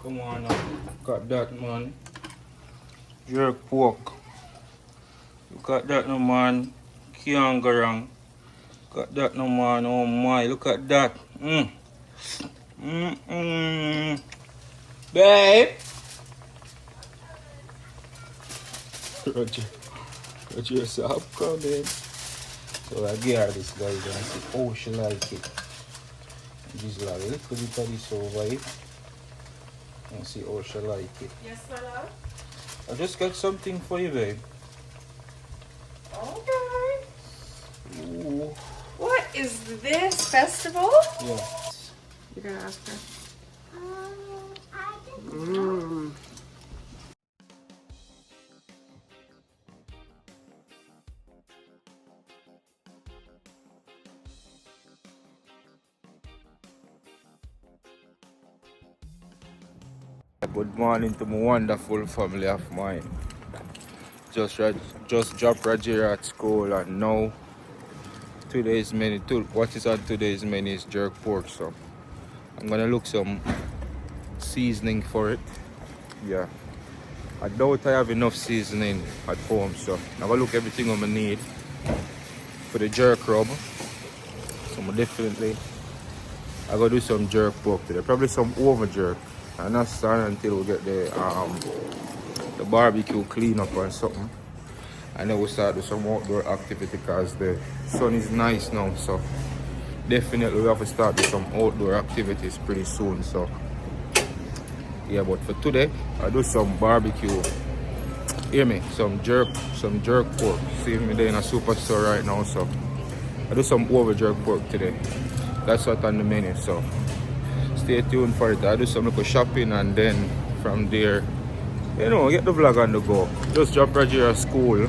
Come on now. Got that, man. Jerk pork. Look at that no man. Can't go wrong. Got that no man. Oh my, look at that. Babe. Roger. Roger, stop coming. So I give her this guys and see how she like it. Just like a little bit of this over here. And see how she like it. Yes, my love? I just got something for you, babe. Okay. Ooh. What is this? Festival? Yeah. You're gonna ask her. Good morning to my wonderful family of mine. Just dropped Roger at school and now today's menu. What is on today's menu is jerk pork. So I'm gonna look some seasoning for it. Yeah. I doubt I have enough seasoning at home, so I'm gonna look everything I'm gonna need for the jerk rub. So I gotta do some jerk pork today. Probably some over jerk. And not start until we get the barbecue clean up or something. And then we'll start with some outdoor activity because the sun is nice now. So definitely we have to start with some outdoor activities pretty soon. So yeah, but for today I do some barbecue. Hear me? Some jerk pork. See me there in a superstore right now. So I do some over jerk pork today. That's what's on the menu. So stay tuned for it. I do some little shopping and then from there, you know, get the vlog on the go. Just drop Roger at school.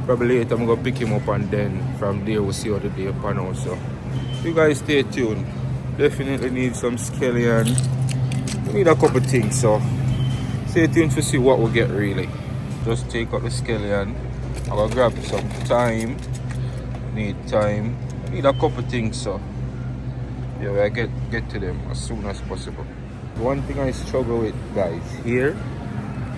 Probably later I'm gonna pick him up and then from there we'll see how the day pan out. So you guys stay tuned. Definitely need some scallion. We need a couple things, so stay tuned to see what we get really. Just take out the scallion. I'm gonna grab some thyme. Need thyme. Need a couple things, so yeah, I get to them as soon as possible. One thing I struggle with, guys, here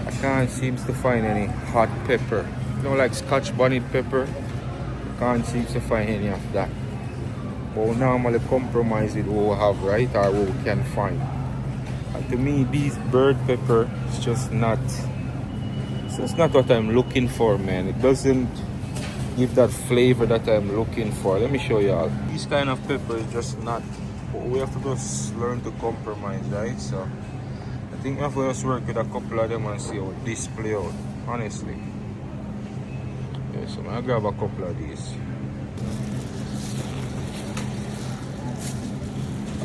I can't seem to find any hot pepper. You know, like Scotch bonnet pepper. I can't seem to find any of that. But we normally compromise with what we have, right, or what we can find. And to me, these bird pepper is just not. So it's not what I'm looking for, man. It doesn't give that flavor that I'm looking for. Let me show you all. This kind of pepper is just not. We have to just learn to compromise, right? So I think we have to just work with a couple of them and see how this play out, honestly. Yeah, so I'm gonna grab a couple of these.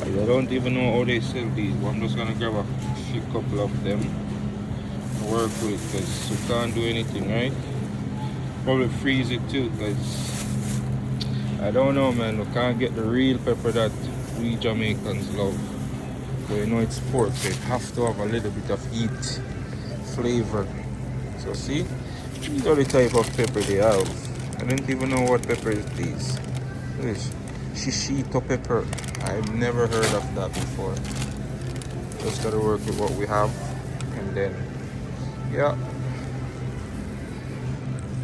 I don't even know how they sell these, but I'm just gonna grab a few couple of them and work with it because you can't do anything, right? Probably freeze it too because I don't know, man. We can't get the real pepper that we Jamaicans love. But you know it's pork, so it have to have a little bit of heat flavor. So see, these are the type of pepper they have. I don't even know what pepper is these. This shishito pepper. I've never heard of that before. Just gotta work with what we have, and then yeah.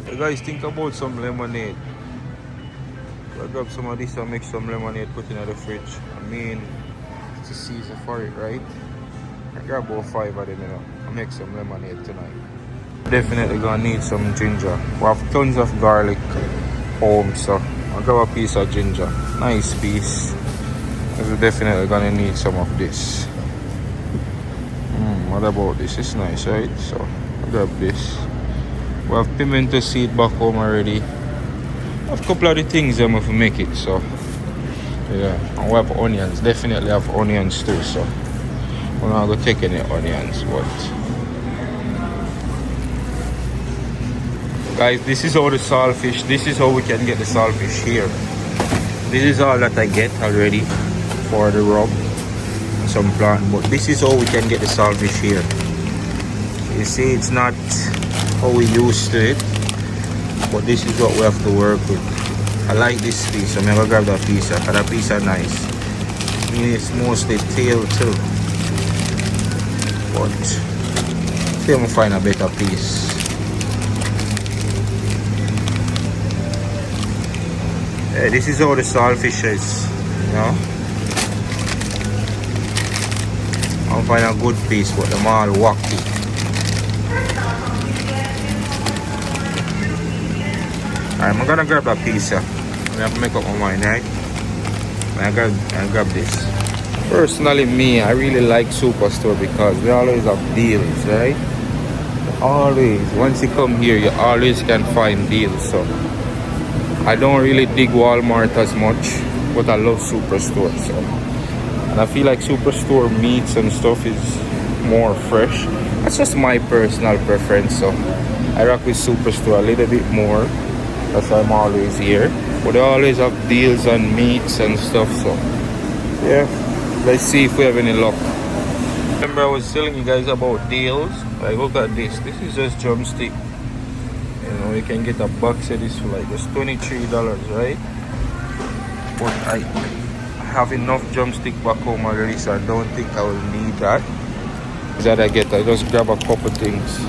You guys think about some lemonade. I grab some of this and make some lemonade, put in the fridge. I mean, it's a season for it, right? I grab about 5 of them, you know. I make some lemonade tonight. Definitely gonna need some ginger. We have tons of garlic home, so I'll grab a piece of ginger. Nice piece. We're definitely gonna need some of this. What about this? It's nice, right? So I'll grab this. We have pimento seed back home already. I have a couple of the things I'm to make it, so yeah. And we have onions, definitely have onions too, so we're not gonna take any onions, but guys, this is all the saltfish. This is how we can get the saltfish here. This is all that I get already for the rub, some plant, but this is how we can get the saltfish here. You see, it's not how we used to it, but this is what we have to work with. I like this piece, so I'm gonna grab that piece. That piece is nice. I mean, it's mostly tail too. but see if I find a better piece. Yeah, this is how the saltfish is, you know. I'll find a good piece, but them all wacky. Alright, I'm gonna grab that piece here. I have to make up my mind, right? I grab this. Personally, me, I really like Superstore because they always have deals, right? Always. Once you come here, you always can find deals. So I don't really dig Walmart as much, but I love Superstore. So, and I feel like Superstore meats and stuff is more fresh. That's just my personal preference. So I rock with Superstore a little bit more. That's why I'm always here. But they always have deals on meats and stuff. So yeah, let's see if we have any luck. Remember I was telling you guys about deals. Like, look at this. This is just drumstick. You know, you can get a box of this for like just $23, right? But I have enough drumstick back home already, so I don't think I will need that. That I just grab a couple things.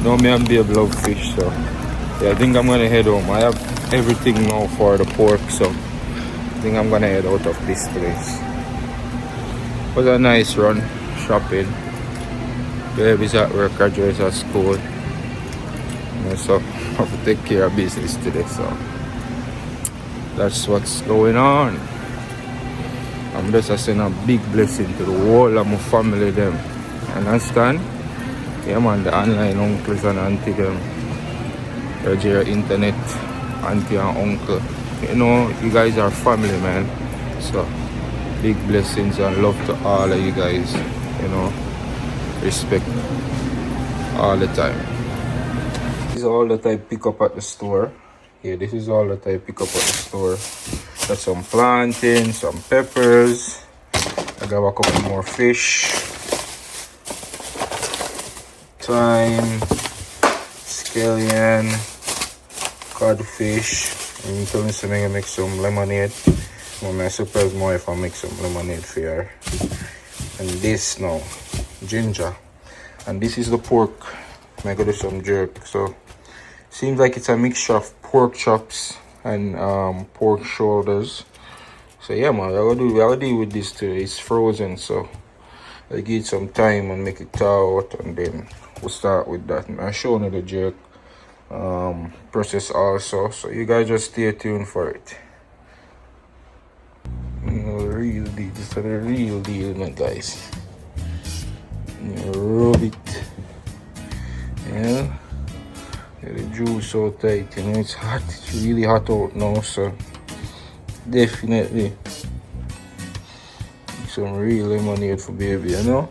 No, me and babe love fish, so yeah, I think I'm gonna head home. I have everything now for the pork, so I think I'm gonna head out of this place. It was a nice run shopping. Baby's at work, graduates at school. So I have to take care of business today, so that's what's going on. I'm just sending a big blessing to the whole of my family them. Understand? Yeah man, the online uncles and auntie them. Your internet auntie and uncle. You know, you guys are family, man. So big blessings and love to all of you guys. You know, respect all the time. This is all that I pick up at the store. Yeah, this is all that I pick up at the store. Got some plantain, some peppers. I got a couple more fish. Thyme, scallion, codfish. And you told me something to make some lemonade. I'm surprised more if I make some lemonade for her. And this now, ginger. And this is the pork. I gotta do some jerk. So seems like it's a mixture of pork chops and pork shoulders. So yeah man, I gotta deal with this too. It's frozen, so I give it some time and make it thaw out, and then we'll start with that. And I'm showing you the jerk process also, so you guys just stay tuned for it. You know, the real deal. This is the real deal, my guys. You rub it. Yeah. Get the juice so tight. You know, it's hot. It's really hot out now, so definitely some real lemonade for baby, you know.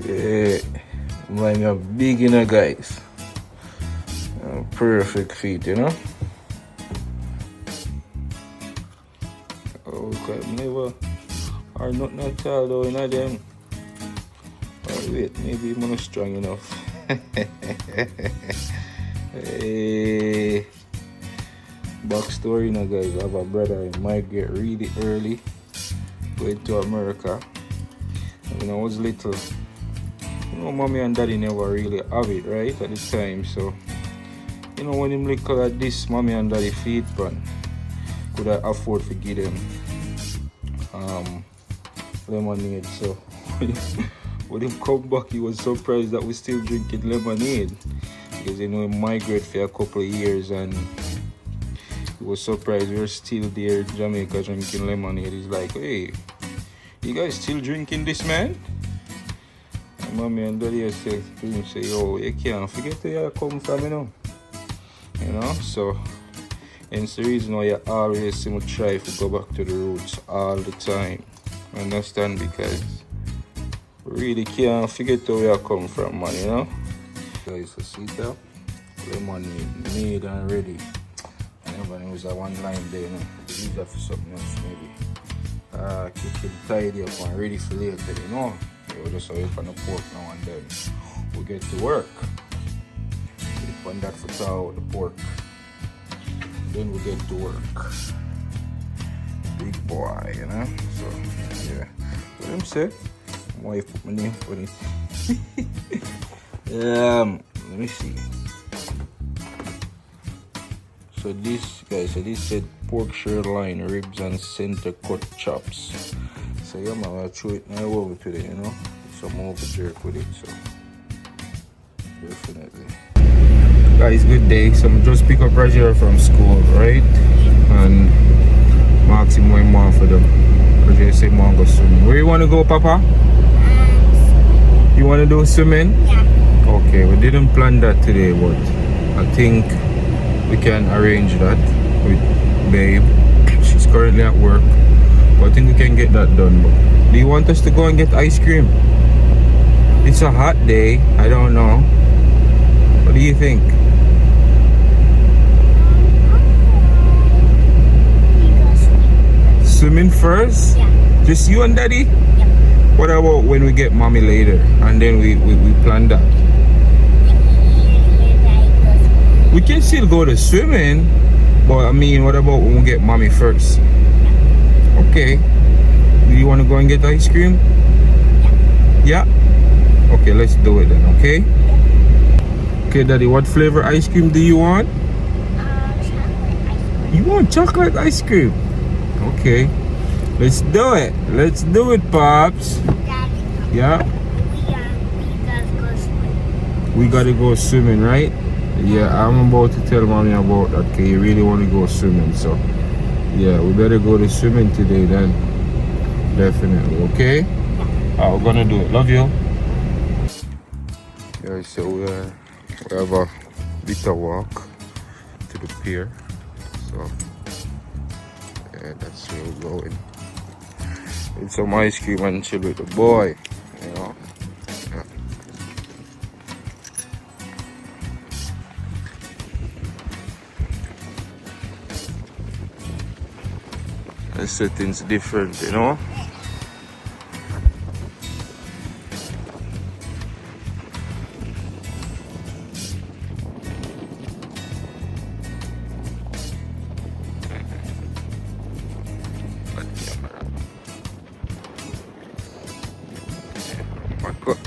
Yeah. Mind me a big, you know, guys. Perfect feet, you know. Okay, never or nothing at all though, you know them. Oh, wait, maybe I'm not strong enough. Hey, backstory, you know, guys. I have a brother who migrate really early, going to America. And when I was little, you know, mommy and daddy never really have it, right, at the time. So, you know, when him look at this, mommy and daddy feed pan, could I afford to give them lemonade. So when he come back, he was surprised that we still drinking lemonade, because you know he migrated for a couple of years, and he was surprised we were still there in Jamaica drinking lemonade. He's like, hey, you guys still drinking this, man? And mommy and daddy say to him, say, yo, you can't forget where you come from, you know. So hence the reason why you always see me try to go back to the roots all the time. Understand? Because really can't forget where I come from, man, you know. Guys, so see that lemonade made and ready. I never knew it was a one line there, you know. Use that for something else, maybe. Keep it tidy up and ready for later, you know. We'll just wait on the pork now, and then we'll get to work. Wait on that for thaw out the pork. Then we'll get to work. Big boy, you know. So yeah, What him say? My wife put my name on it. Let me see. So this, guys, so this said pork sirloin, ribs and center cut chops. So yeah, man, I'll throw it now over today, you know. Some over jerk with it, so definitely. Guys, good day. So I'm just pick up Roger from school, right? And Mark's him going more for them. Roger said man go swimming. Where you wanna go, Papa? You wanna do swimming? Yeah. Okay, we didn't plan that today, but I think we can arrange that with Babe. She's currently at work, but I think we can get that done. But do you want us to go and get ice cream? It's a hot day. I don't know. What do you think? Swimming first? Yeah. Just you and Daddy? Yep. What about when we get Mommy later and then we plan that? We can still go to swimming, but I mean, what about when we get Mommy first? Okay. Do you want to go and get ice cream? Yeah? Okay, let's do it then, okay? Okay, Daddy, what flavor ice cream do you want? Chocolate ice cream. You want chocolate ice cream? Okay. Let's do it. Let's do it, Pops. Daddy, Yeah? we gotta go swimming. We gotta go swimming, right? Yeah, I'm about to tell Mommy about that, okay? You really want to go swimming, so yeah, we better go to swimming today then. Definitely, okay? We're gonna do it. Love you. Yeah, so we have a bit of walk to the pier, so yeah, that's where we're going. Eat some ice cream and chill with the boy, you know. Yeah. The setting's different, you know.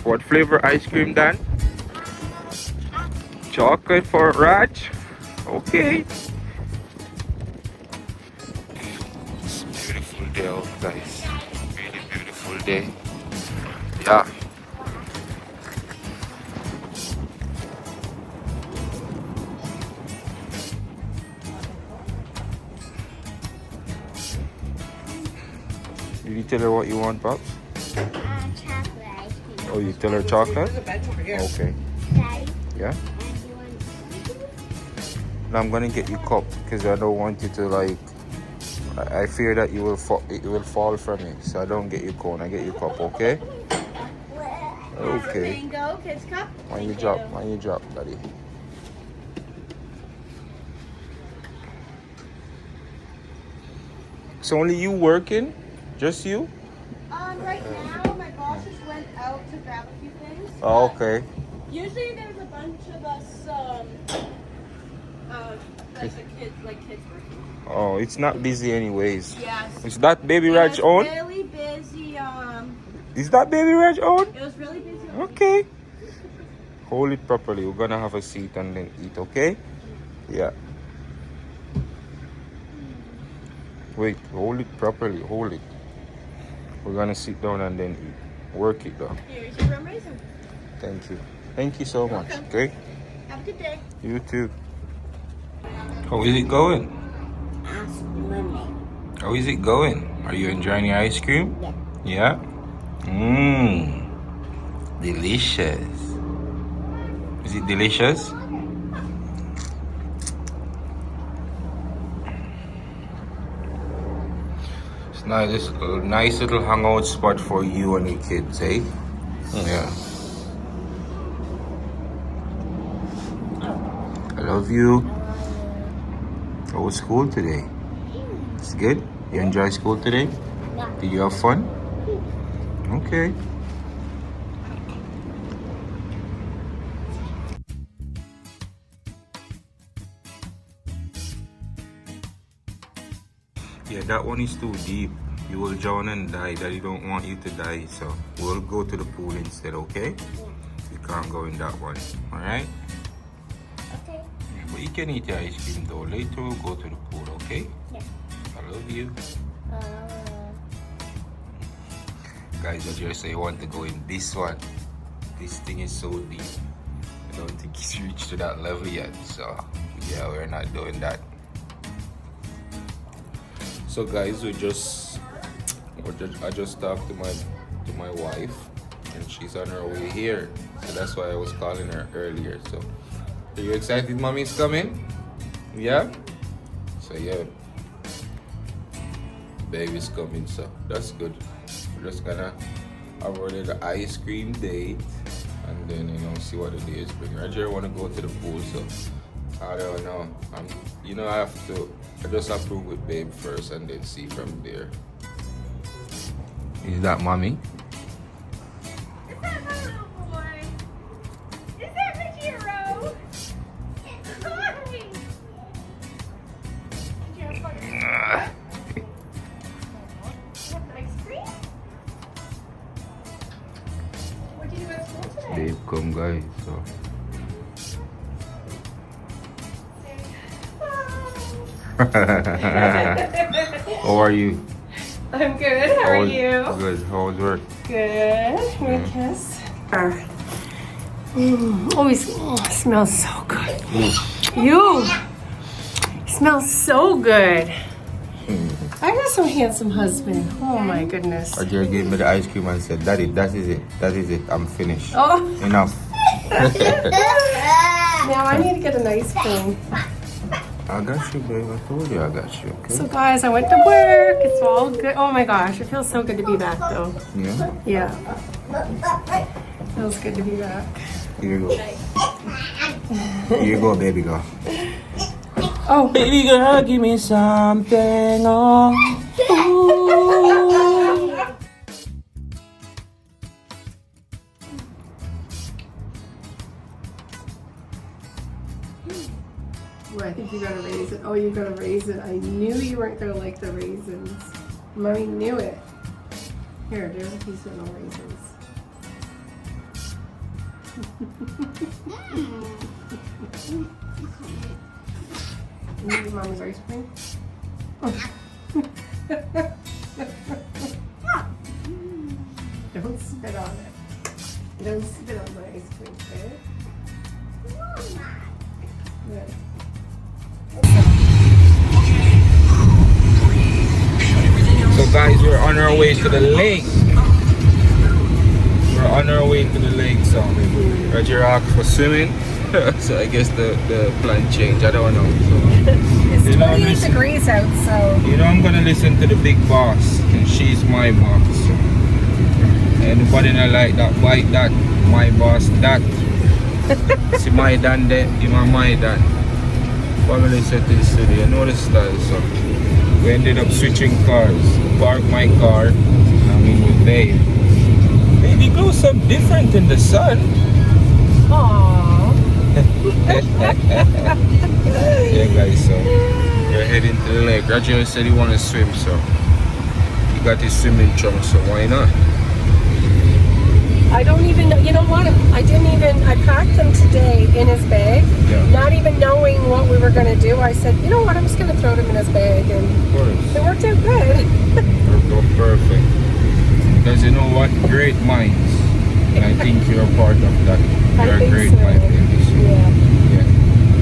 What flavor ice cream, Dan? Chocolate for Raj? Okay. It's a beautiful day out, guys. Really beautiful day. Yeah. Did you tell her what you want, Pops? Chocolate ice cream. Oh, you tell her chocolate? There's a bench over here. Okay. Daddy, Yeah? and you want Now I'm gonna get you cup because I don't want you to like. I fear that you will fall. It will fall from me, so I don't get you cone. I get you cup, okay? Okay. Mango, kids cup. When you drop, Daddy. So only you working? Just you? Right now, my boss just went out to grab a few things. Oh, okay. Usually there's a bunch of us, like kids working. Oh, it's not busy anyways. Yes. Is that Baby It Raj was on? really busy. Is that Baby Raj on? It was really busy. Okay. Hold it properly. We're gonna have a seat and then eat, okay? Yeah. Wait, hold it properly. Hold it. We're gonna sit down and then eat. Work it though. Here's your rum raisin. Thank you. Thank you so much. welcome. Okay? Have a good day. You too. How is it going? swimming. How is it going? Are you enjoying your ice cream? Yeah. Yeah? Mmm. Delicious. Is it delicious? It's nice. It's a nice little hangout spot for you and your kids, eh? Yeah. I love you. How was school today? It's good? You enjoy school today? Yeah. Did you have fun? Okay. Yeah, that one is too deep. You will drown and die. Daddy don't want you to die, so we'll go to the pool instead, okay? You can't go in that one, alright? Okay. But you can eat your ice cream though. Later we'll go to the pool, okay? Yeah. I love you. Guys, I just say I want to go in this one. This thing is so deep. I don't think it's reached to that level yet, so yeah, we're not doing that. So guys, I just talked to my wife, and she's on her way here, so that's why I was calling her earlier. So are you excited mommy's coming? Yeah? So yeah, baby's coming, so that's good. We're just gonna have a little ice cream date, and then see what the days bring. Roger wanna go to the pool, so I don't know. I just approve with babe first and then see from there. Is that mommy? Is that my little boy? Is that Ruggiero? Hi! Did you have fun? You have ice cream? What did you do at school today? Babe come guys, so how are you? I'm good. How are you? Good. How was work? Good. Give me a kiss. Always smells so good. You smells so good. I got some handsome husband. Oh my goodness. Roger gave me the ice cream and said, Daddy, that is it. That is it. I'm finished. Oh, Enough. now I need to get an ice cream. I got you, babe. I told you I got you. Okay. So guys, I went to work. It's all good. Oh my gosh, it feels so good to be back though. Yeah. Yeah. Feels good to be back. Here you go. Here you go, baby girl. Oh. Baby girl, give me something. Oh. Well, I think you gotta raise it. Oh, you gotta raise it. I knew you weren't gonna like the raisins. Mommy knew it. Here, there's a piece of no raisins. You need Mommy's ice cream? Don't spit on it. Don't spit on my ice cream, okay? Good. So guys, we're on our way to the lake. We're on our way to the lake, so Roger asked for swimming. So I guess the plan changed. I don't know. So, It's 28 degrees out, so. I'm gonna listen to the big boss, and she's my boss. Anybody not like that, bite that, my boss that. See my dan there, my dan. Family settings today, you know the style, so we ended up switching cars. Park my car, with babe. Baby glows up different in the sun. Aww. Yeah guys, so we're heading to the lake. Roger said he wanna swim, so he got his swimming trunks, so why not? I don't even know, you know what, I packed them today in his bag, not even knowing what we were going to do. I said, you know what, I'm just going to throw them in his bag, and Of course. it worked out good. Worked out perfect. Because you know what? Great minds. And I think you're a part of that. You're a great mind in this. Yeah.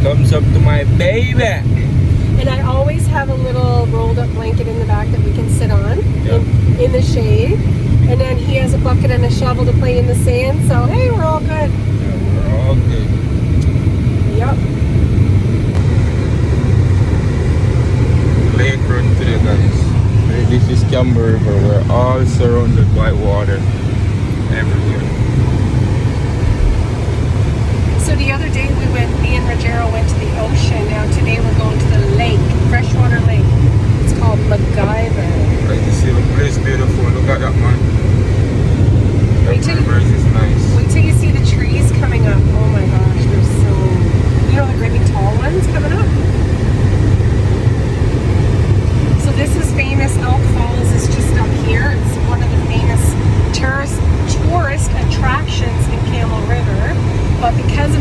Thumbs up to my baby. And I always have a little rolled up blanket in the back that we can sit on in the shade. And then he has a bucket and a shovel to play in the sand. So, hey, we're all good. Yeah, we're all good. Yep. Lake run today, guys. This is Camber River. We're all surrounded by water everywhere. So the other day me and Rogero went to the ocean. Now today we're going to the lake, freshwater lake. It's called MacGyver. Right, you see the place beautiful. Look at that, man. Wait till, Rivers is nice. wait till you see the trees coming up. Oh my gosh, they're so, the really tall ones coming up. So this is famous. Elk Falls is just up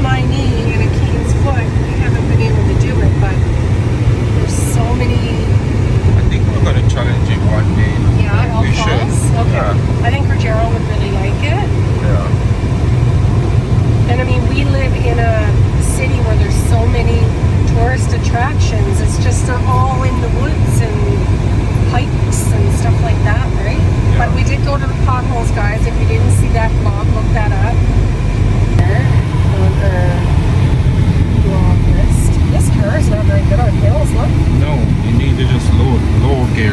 my knee and a Keen's foot, we haven't been able to do it, but there's so many. I think we're gonna challenge it one day. Yeah, all we should. falls. Okay. Yeah. I think Rogero would really like it. Yeah. And I mean, we live in a city where there's so many tourist attractions. It's just they're all in the woods and hikes and stuff like that, right? Yeah. But we did go to the potholes, guys. If you didn't see that vlog, look that up. On the vlog list. This car is not very good on hills, look. No, you need to just lower gear,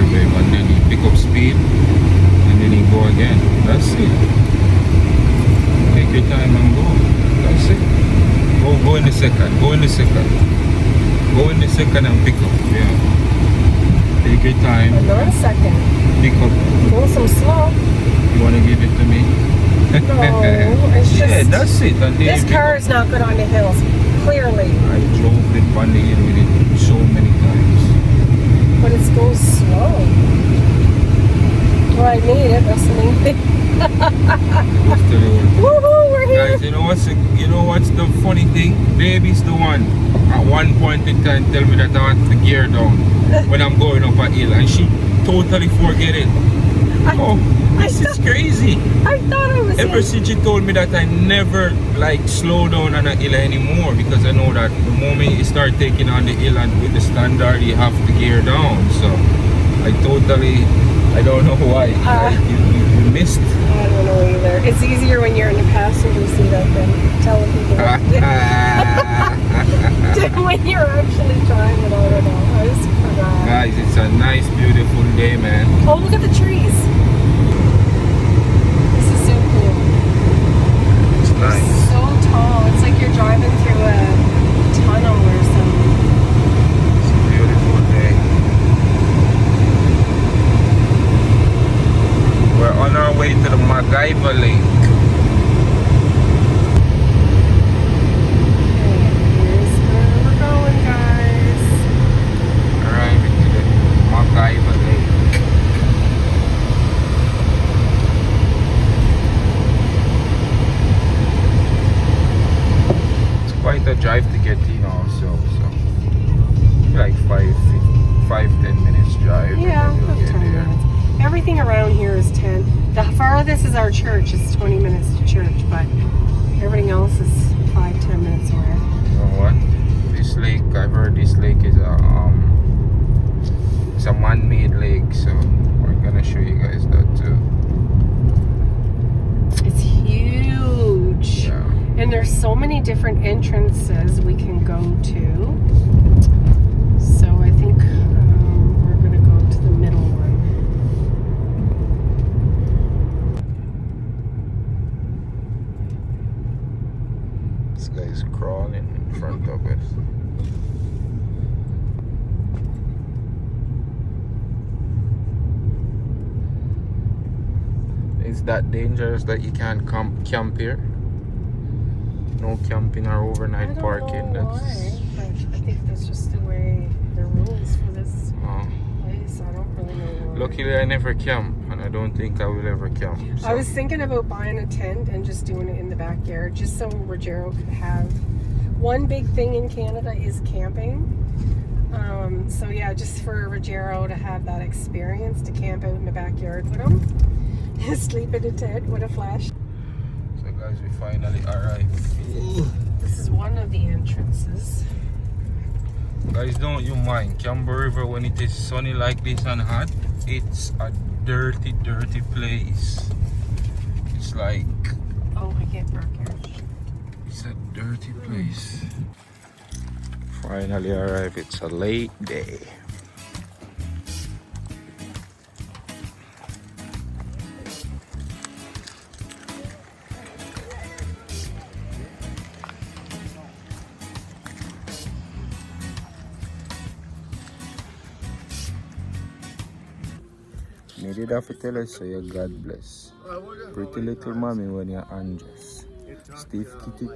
babe, and then you pick up speed, and then you go again. That's it. Take your time and go. That's it. Go in the second. Go in the second. Go in the second and pick up. Yeah. Take your time. Another second. Pick up. Go some slow. You want to give it to me? No, it's just. Yeah, that's it. And then This you pick car up. is not good on the hills. Clearly. I drove the bunny in with it so many times. But it goes slow. Well, I made it. That's the main thing. Just tell you what. Woohoo! We're here. Guys, you know what's the funny thing? Baby's the one at one point in time tell me that I want to gear down when I'm going up a hill, and she totally forget it. This is crazy. I thought I was. Ever since she told me that, I never like slow down on a hill anymore, because I know that the moment you start taking on the hill and with the standard, you have to gear down. So I don't know why. You missed. I don't know either. It's easier when you're in the passenger seat, I think, telling people what to do. When you're actually driving, I don't know. I just forgot. Guys, it's a nice, beautiful day, man. Oh, look at the trees. This is so cool. It's nice. It's so tall. It's like you're driving through a tunnel or something. It's a beautiful day. We're on our way to the MacGyver Lake. Here's where we're going, guys. Arriving to the MacGyver Lake. It's quite a drive to get in also, so like 5-10 minutes drive. Yeah, and then about you'll 10 get there. minutes. Everything around here is 10. The farthest is our church. It's 20 minutes to church, but everything else is 5-10 minutes away. You know what? This lake, I've heard this lake is it's a man-made lake, so we're gonna show you guys that too. It's huge. Yeah. And there's so many different entrances we can go to. So I think we're going to go to the middle one. This guy's crawling in front of us. Is that dangerous that you can't camp here? No camping or overnight parking. Know why, but I think that's just the way the rules for this place. I don't really know why. Luckily, I never camp, and I don't think I will ever camp. So. I was thinking about buying a tent and just doing it in the backyard, just so Rogero could have. One big thing in Canada is camping. So yeah, just for Rogero to have that experience, to camp out in the backyard with him, sleep in a tent with a flash. So guys, we finally arrived. This is one of the entrances. Guys, don't you mind Camber River when it is sunny like this and hot? It's a dirty place. It's like, Oh, I get burnt. it's a dirty place. Finally arrived. It's a late day. Me did have to tell us, so you God bless. Pretty little mommy when you're undressed. Stiff titty.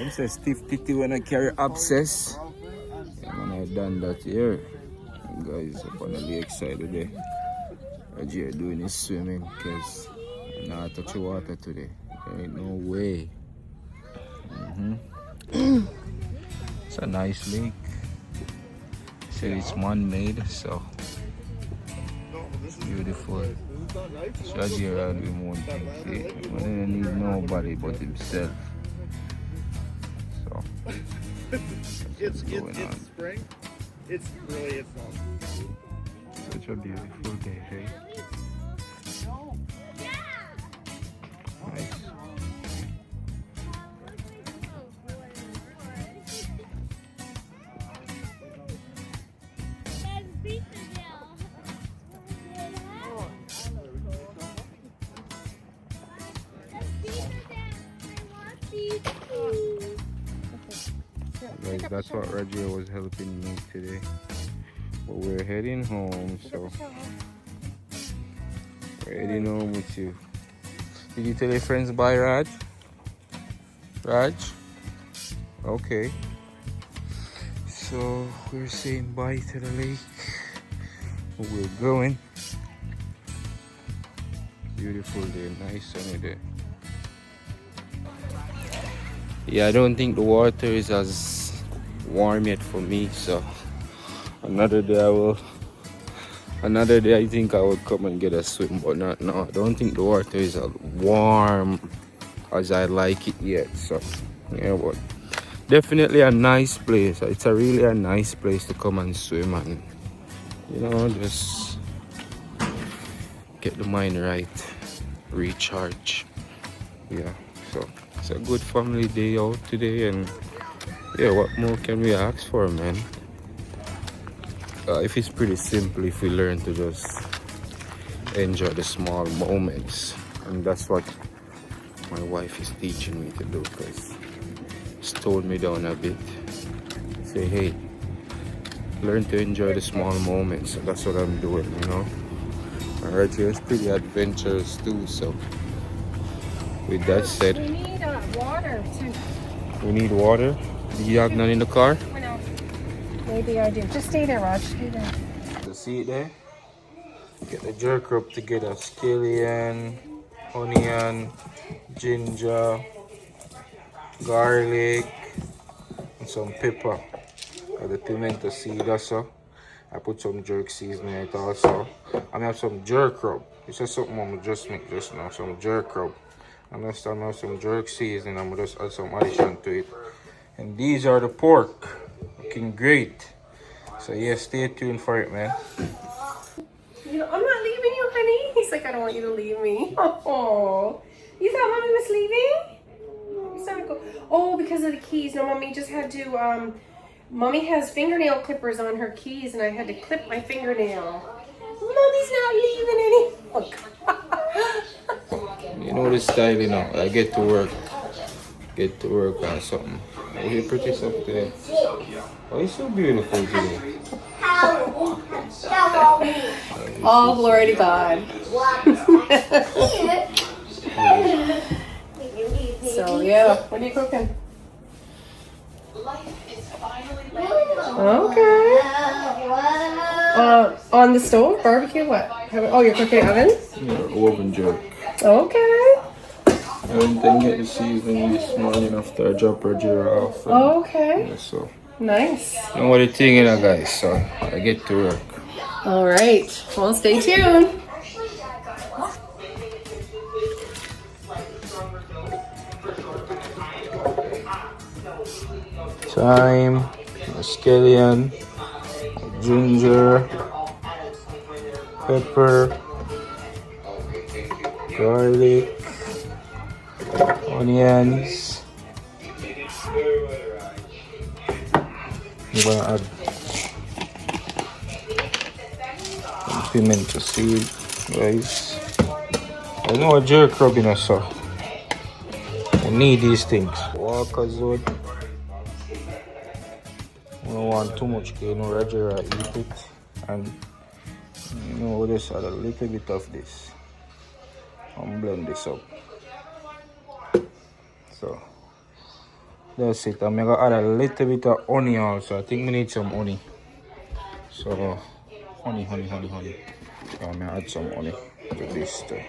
He says stiff titty when I carry abscess. And when I done that here, guys up on the lake side today. Roger doing his swimming because I'm not touch the water today. Ain't no way. It's a nice lake. Said it's man-made, so beautiful. Shaji around with one thing. See, he didn't need nobody but himself. So It's going on. spring. It's not. Such a beautiful day, hey? Nice. Guys, that's what Reggie was helping me today. But we're heading home, so we're heading home with you. Did you tell your friends bye, Raj? Raj? Okay. So we're saying bye to the lake. We're going. Beautiful day, nice sunny day. Yeah, I don't think the water is as warm yet for me, so another day I think I would come and get a swim, but not now. I don't think the water is as warm as I like it yet, so yeah, but definitely a nice place. It's a really a nice place to come and swim and, you know, just get the mind right, recharge. Yeah, so it's a good family day out today, and yeah, what more can we ask for, man? If it's pretty simple, if we learn to just enjoy the small moments, and that's what my wife is teaching me to do, because it's toned me down a bit. Say, hey, learn to enjoy the small moments. So that's what I'm doing, you know. And right here is pretty adventurous too, so with that said, We need water too. we need water. Do you have none in the car? No. Maybe I do. Just stay there, Raj. Stay there. So see it there? Get the jerk rub together. Scallion, onion, ginger, garlic, and some pepper. And the pimento seed also. I put some jerk seasoning in it also. I have some jerk rub. This is something I'm just make just now. Some jerk rub. I'm gonna start now some jerk seasoning. I'm gonna just add some addition to it. And these are the pork. Looking great. So yeah, stay tuned for it, man. You know, I'm not leaving you, honey. He's like, I don't want you to leave me. Oh, you thought mommy was leaving? It's not go. Oh, because of the keys. No, mommy just had to. Mommy has fingernail clippers on her keys, and I had to clip my fingernail. Mommy's not leaving anymore. You know the style, you know. I get to work on something. Oh, you pretty stuff today. Oh, it's so beautiful today. All glory to God. So yeah, what are you cooking? Okay. On the stove, barbecue, what? Oh, you're cooking oven? Yeah, oven jerk. Okay. I didn't get the seasoning this morning after I drop Reggie off. Okay. Yeah, so. Nice. You know what the thing is, guys, so I get to work. All right. Well, stay tuned. Thyme, scallion, ginger, pepper, garlic, onions. I'm gonna add some pimento seed, guys. I know a jerk rubbing us, so we need these things. Walker's wood. We don't want too much, you know, Roger eat it, and you know, we'll just add a little bit of this and blend this up. So that's it. I'm gonna add a little bit of honey also. I think we need some honey. So honey. So I'm gonna add some honey to this too.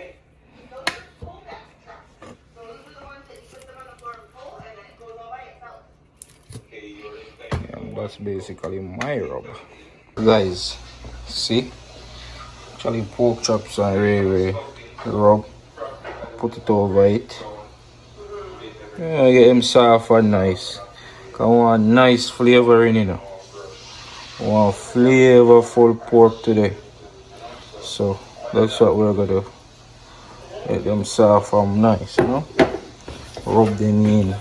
that's basically my rub. Guys, see? Actually pork chops and really rub. Put it over it. Yeah, get them soft and nice. Come on, nice flavoring, you know. Want flavorful pork today. So that's what we're gonna do. Get them soft and nice, you know. Rub them in.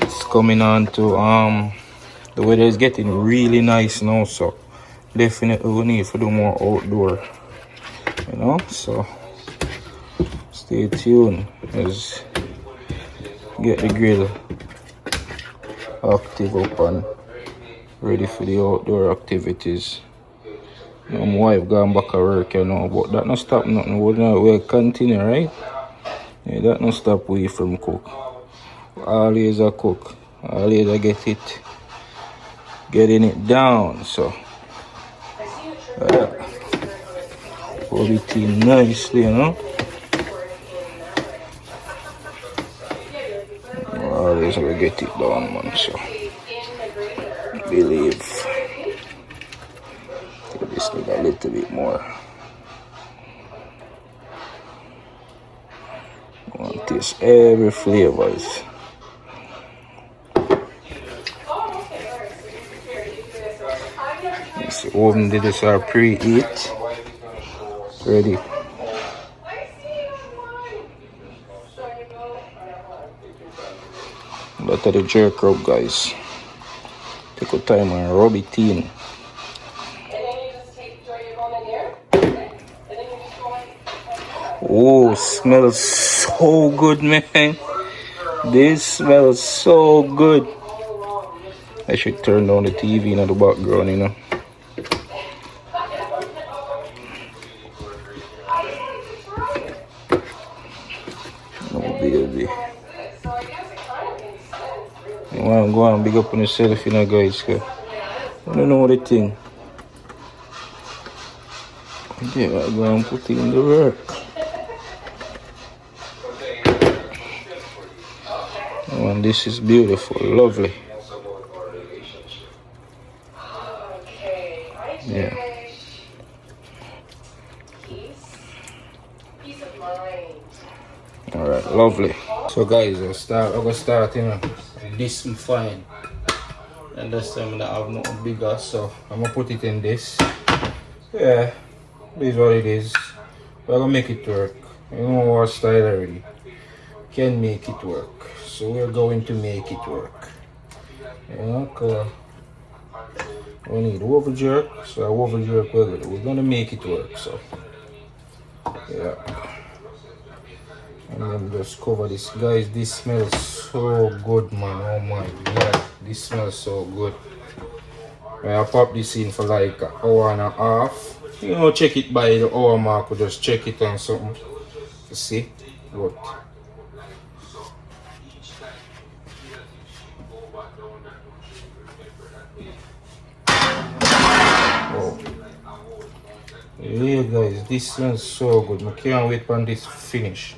It's coming on to the weather is getting really nice now, so definitely we need to do more outdoor, you know. So stay tuned as get the grill active up and ready for the outdoor activities. My wife gone back to work, you know, but that no stop nothing. We'll continue, right? Yeah, that no stop we from cook. Always a cook. Always I getting it down. So hold it in nicely, you know. Always I get it down, man. So believe this need a little bit more. I want to taste every flavors. The oven did this our preheat. Ready. Lot of the jerk rub, guys. Take your time and rub it in. Oh, smells so good, man. This smells so good. I should turn down the TV in the background, you know. Oh, baby. You want to go and big up on yourself, you know, guys. I don't know the thing. Yeah, I go and put it in the work. Oh, and this is beautiful, lovely. Yeah. Alright, lovely. So guys, I'm gonna start, you know, this is fine. And this time I have nothing bigger, so I'm gonna put it in this. Yeah, this is what it is. We're gonna make it work. You know our style already. Can make it work. So we're going to make it work. Yeah, we need over jerk, so over jerk we're gonna make it work. So yeah, and then just cover this, guys. This smells so good, man. Oh my god, this smells so good. I'll pop this in for like an hour and a half. You know, check it by the hour mark, or just check it on something to see what. Oh. Yeah, guys, this smells so good. I can't wait for this finish.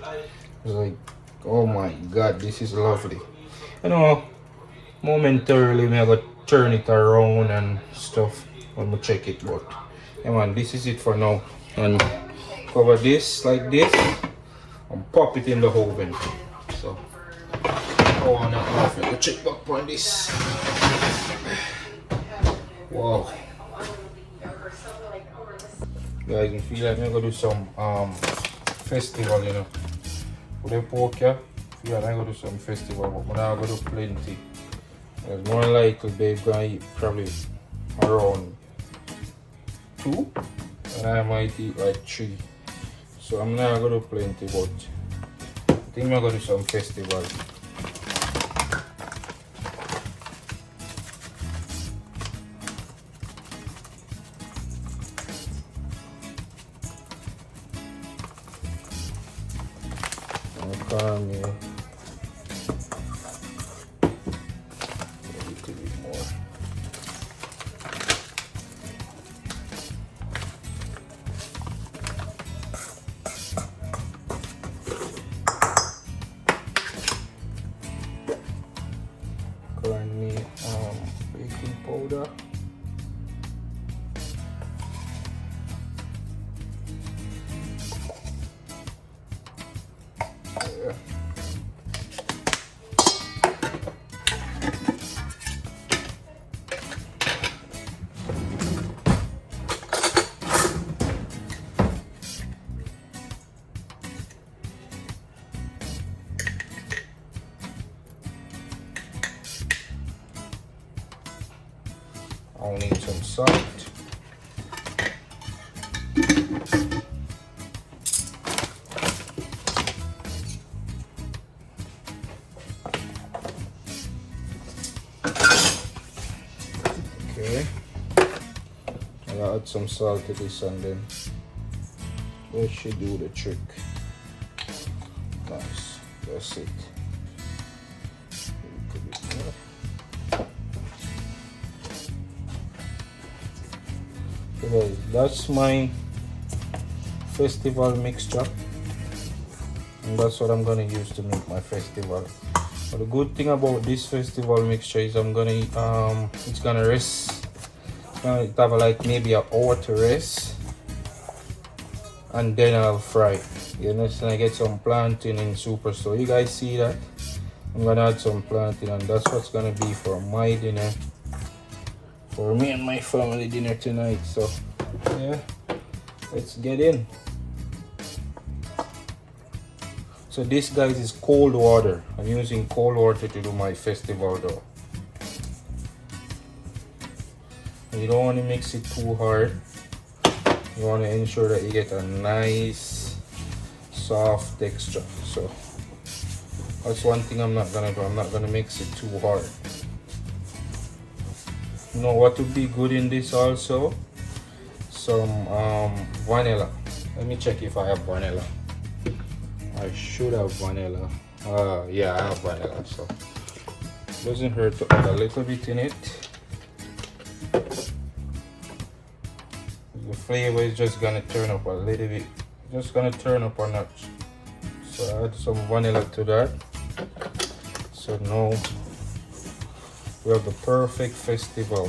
It's like, oh my god, this is lovely. You know, momentarily I'm gonna turn it around and stuff when we check it, but yeah, man, this is it for now. And cover this like this and pop it in the oven. So, oh, and I'm gonna check back on this. Wow. Guys, I feel like I'm gonna do some festival, you know. For the pork, yeah, I feel like I'm gonna do some festival, but I'm gonna do plenty. There's more likely they're gonna eat probably around 2, and I might eat like 3. So I'm not gonna do plenty, but I think I'm gonna do some festival. Calm, yeah. A little bit more. soda. Yeah. I'll need some salt. Okay. I'll add some salt to this and then that should do the trick. Nice. That's it. Okay, that's my festival mixture, and that's what I'm gonna use to make my festival. But the good thing about this festival mixture is it's gonna rest. It's gonna have like maybe an hour to rest, and then I'll fry. You know, so I get some plantain in super. So you guys see that? I'm gonna add some plantain, and that's what's gonna be for my dinner. For me and my family dinner tonight. So yeah, let's get in. So this, guys, is cold water. I'm using cold water to do my festival dough. You don't want to mix it too hard. You want to ensure that you get a nice soft texture. So that's one thing I'm not gonna do. I'm not gonna mix it too hard. You know what would be good in this also? Some vanilla. Let me check if I have vanilla. I should have vanilla. Yeah, I have vanilla, so it doesn't hurt to add a little bit in it. The flavor is just gonna turn up a little bit. Just gonna turn up a notch. So add some vanilla to that. So now we have the perfect festival.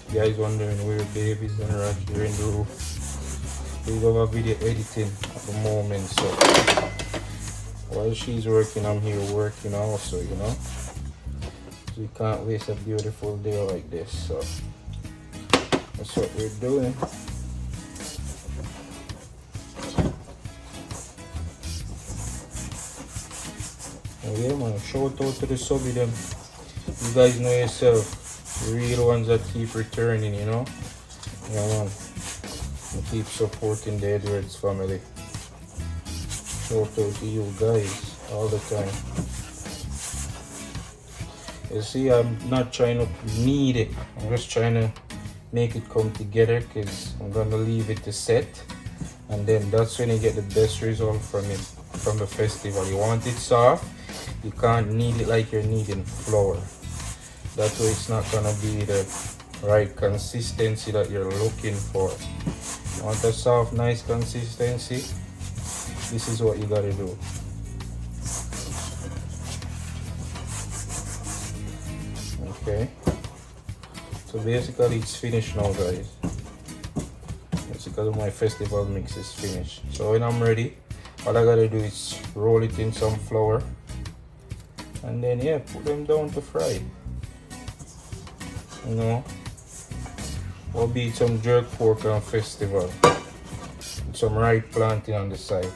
You guys wondering where babies and Rocky are in the roof. We have a video editing at the moment, so while she's working, I'm here working also, you know. So you can't waste a beautiful day like this, so that's what we're doing. Oh yeah, man, shout out to the subby them. You guys know yourself, the real ones that keep returning, you know. Yeah, man, and keep supporting the Edwards family. Shout out to you guys all the time. You see, I'm not trying to knead it. I'm just trying to make it come together, because I'm gonna leave it to set, and then that's when you get the best result from it, from the festival. You want it soft, you can't knead it like you're kneading flour. That way it's not gonna be the right consistency that you're looking for. You want a soft, nice consistency, this is what you gotta do. Okay, so basically it's finished now, guys. Basically my festival mix is finished. So when I'm ready, all I gotta do is roll it in some flour, and then yeah, put them down to fry. You know, or be some jerk pork on festival with some right plantain on the side.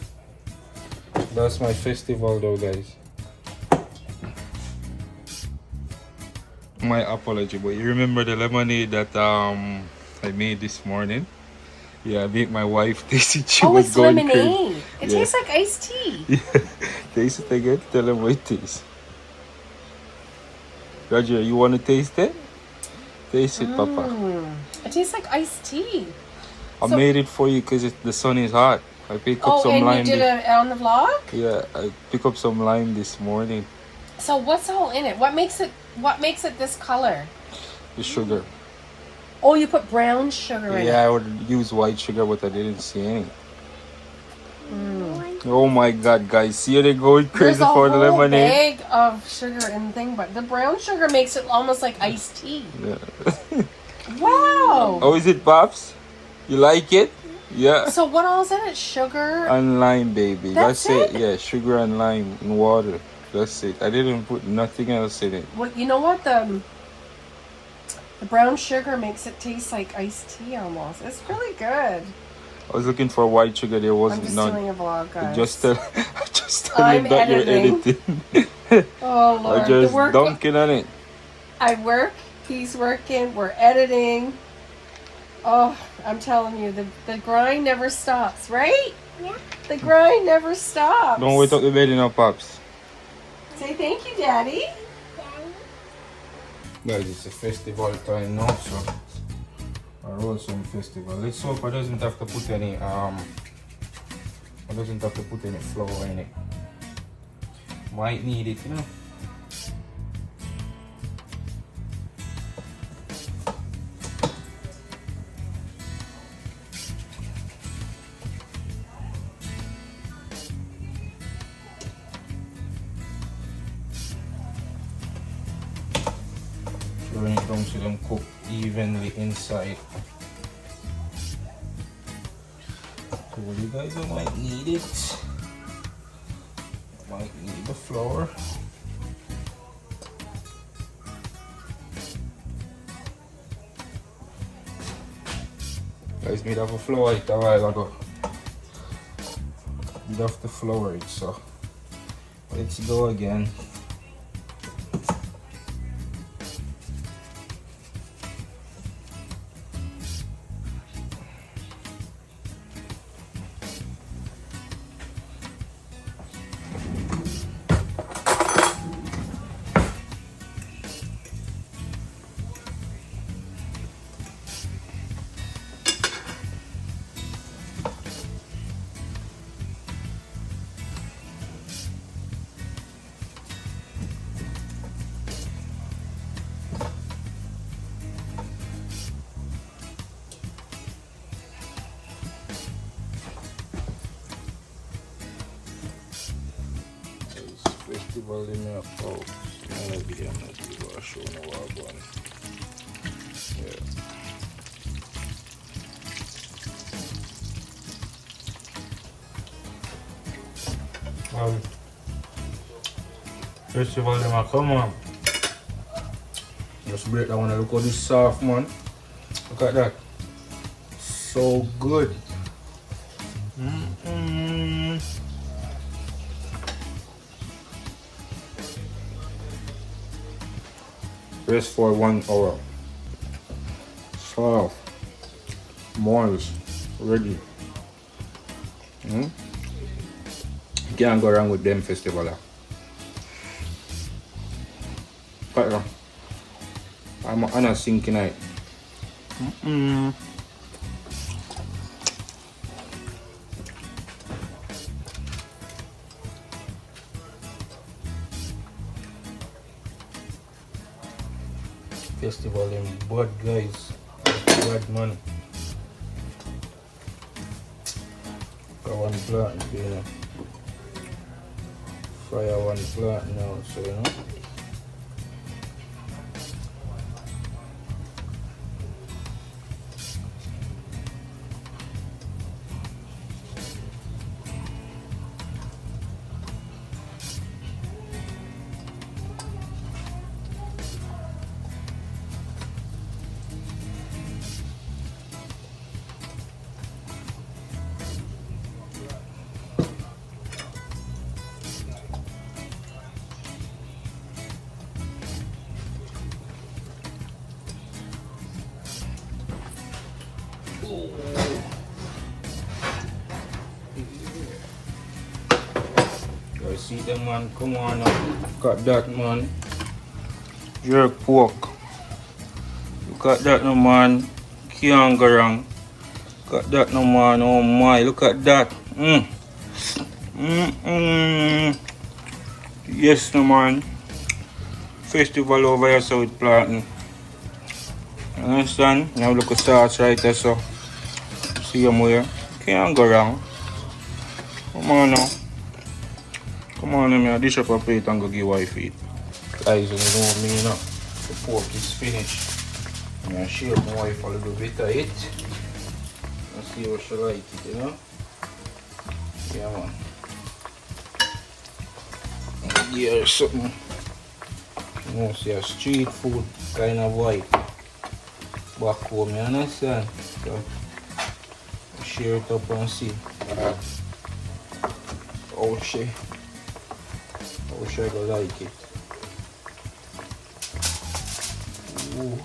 That's my festival though, guys. My apology, but you remember the lemonade that I made this morning? Yeah, I made my wife taste it. She was it's going lemonade. crazy. It tastes like iced tea. Yeah, taste it again. Tell them what it is. Roger, you want to taste it? Taste it, Papa. It tastes like iced tea. I made it for you because the sun is hot. I picked up some lime. And you did it on the vlog? Yeah, I picked up some lime this morning. So what's all in it? What makes it this color? The sugar. Oh, you put brown sugar in Yeah, I it. would use white sugar, but I didn't see any. Oh my god, guys. See how they going There's crazy a for the whole lemonade? bag of sugar and thing, but the brown sugar makes it almost like iced tea. Yeah. Wow. Oh, is it, Pops? You like it? Yeah. So what else in it? Sugar. And lime, baby. That's it. it? Yeah, sugar and lime in water. That's it. I didn't put nothing else in it. Well, you know what? The brown sugar makes it taste like iced tea almost. It's really good. I was looking for white sugar. There I'm wasn't just none. doing a vlog, guys. Just tell I'm you that editing. you're editing. Oh, Lord. I just The work- dunking on it. I work, he's working, we're editing. Oh, I'm telling you, the grind never stops, right? Yeah. The grind never stops. Don't wait up the bed, Pops. Say thank you, Daddy. Daddy. Guys, it's a festival time now, so I roll some festival. Let's hope I doesn't have to put any flour in it. Might need it, you know. When it comes to them cook evenly inside. So you guys might need it. Might need the flour. Guys made off a flour it a while ago. Made off the flour it, so let's go again. Festival in my house. I'm not show no one. Yeah. Festival in my come on. Just break that one and look how this soft, man. Look at that. So good. Rest for 1 hour. Soft. Moist. Ready. Can't go wrong with them festival. But I'm on a sinking night. Festival in bud, guys. Bad money. Got one plant, you know. Fire one plant now, so you know. Guys, see them, man. Come on now. Got that, man. Jerk pork. Look at that, no, man. Can't go wrong. Got that, no, man. Oh my, look at that. Yes, no, man. Festival over here, so it's planting. Understand? Now look at sauce right there, so see them here. Can't go wrong. Come on now. Come on, let me dish up a plate and go give wife eat. Guys, you know me, you know. The pork is finished. I'm gonna share my wife a little bit of it. And see how she like it, you know. Yeah, man. Yeah, something. You know, see a street food kind of vibe. Back home, you understand? So, share it up and see. How she go like it. Ooh.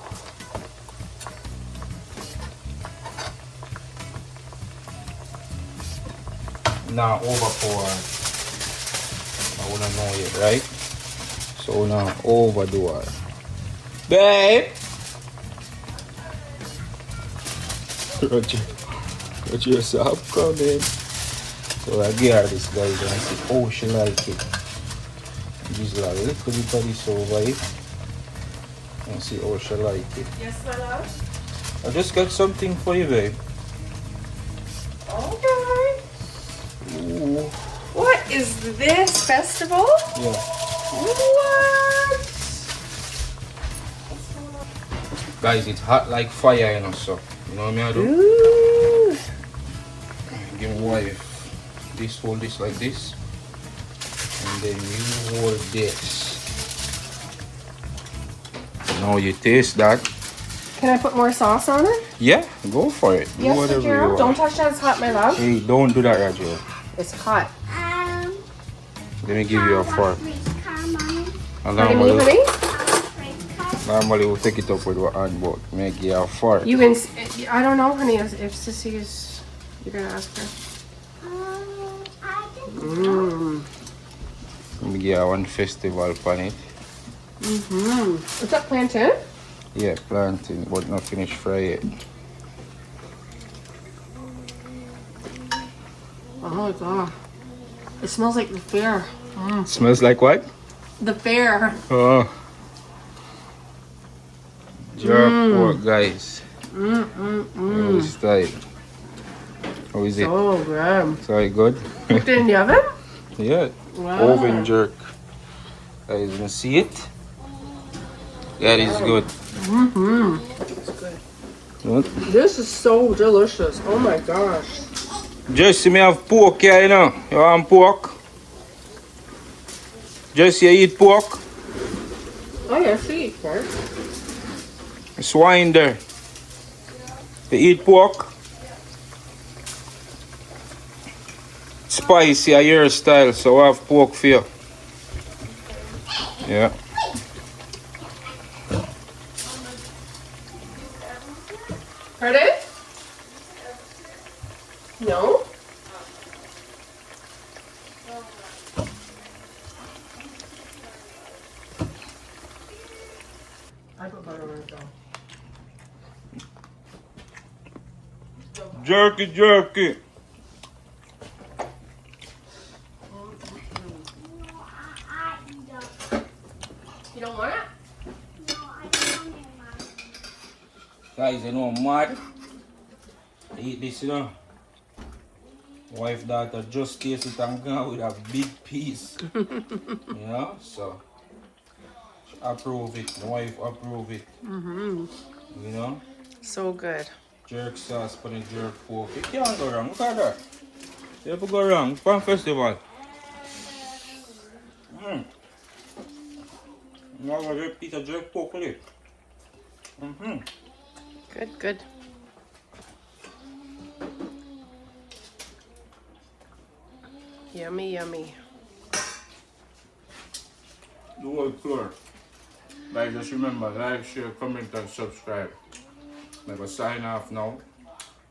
Now overpour. I wanna know it, right? So now overdo it. Babe! Roger yourself coming. So I give her this guys and see how she like it. Just like a little bit of this over it. And see how she like it. Yes, my love? I just got something for you, babe. Okay. Ooh. What is this? Festival? Yeah. What? Guys, it's hot like fire, you know, so. You know what I do? Ooh. Give my wife this, hold this like this. And then you hold this. Now you taste that. Can I put more sauce on it? Yeah, go for it. Do Yes, whatever you Gerald. want. Don't touch that. It's hot, my love. Hey, don't do that, Raju. It's hot. Let me give you a fork. And Honey, me, normally we'll take it up with our hand, but make you a fork. You can. I don't know, honey. If Sissy is, you're gonna ask her. Mmm. Let me give you one festival on it. Is that plantain? Yeah, planting, but not finished fry yet. Oh my god. It smells like the fair. Smells like what? The fair. Oh. Jerk pork, guys. How is style? How is it? So good. Sorry, good? Put it in the oven? Yeah. Wow. Oven jerk. Guys, you can see it? That is good. Good. This is so delicious. Oh my gosh. Jesse, me have pork here, you know. You want pork? Jesse, you eat pork? Oh yeah, she eats pork. Swine there. You eat pork? Spicy, your style, so I have pork for you. Yeah. Ready? No? I put butter on it though. Jerky, jerky. You don't want it? Guys, you know I'm mad. I eat this, you know. Wife, daughter just taste it and gone with a big piece. You know, so she approve it. My wife approve it. You know, So good. jerk sauce for the jerk pork. You can't go wrong. Look at that. You never go wrong. Pan festival. Now I get piece of jerk pork with it. Good, good. Yummy, yummy. The whole floor. Guys, just remember, like, share, comment, and subscribe. I'm going to sign off now.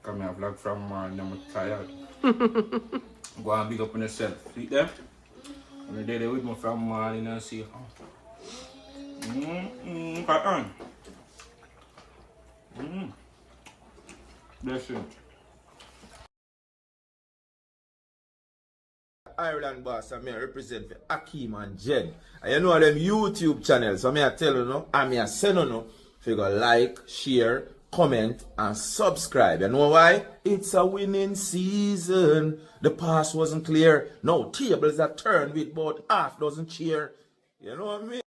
Come here, vlog from morning, I'm tired. Go and big up on yourself. See them? I'm there with me from morning and see how. Cotton. That's it. Ireland boss, and me represent for Akeem and Jen. And you know them YouTube channels, so me I tell you no, and me I send you no, So you gotta like, share, comment, and subscribe. You know why? It's a winning season. The past wasn't clear. No, tables are turned with about half dozen cheer. You know what I mean?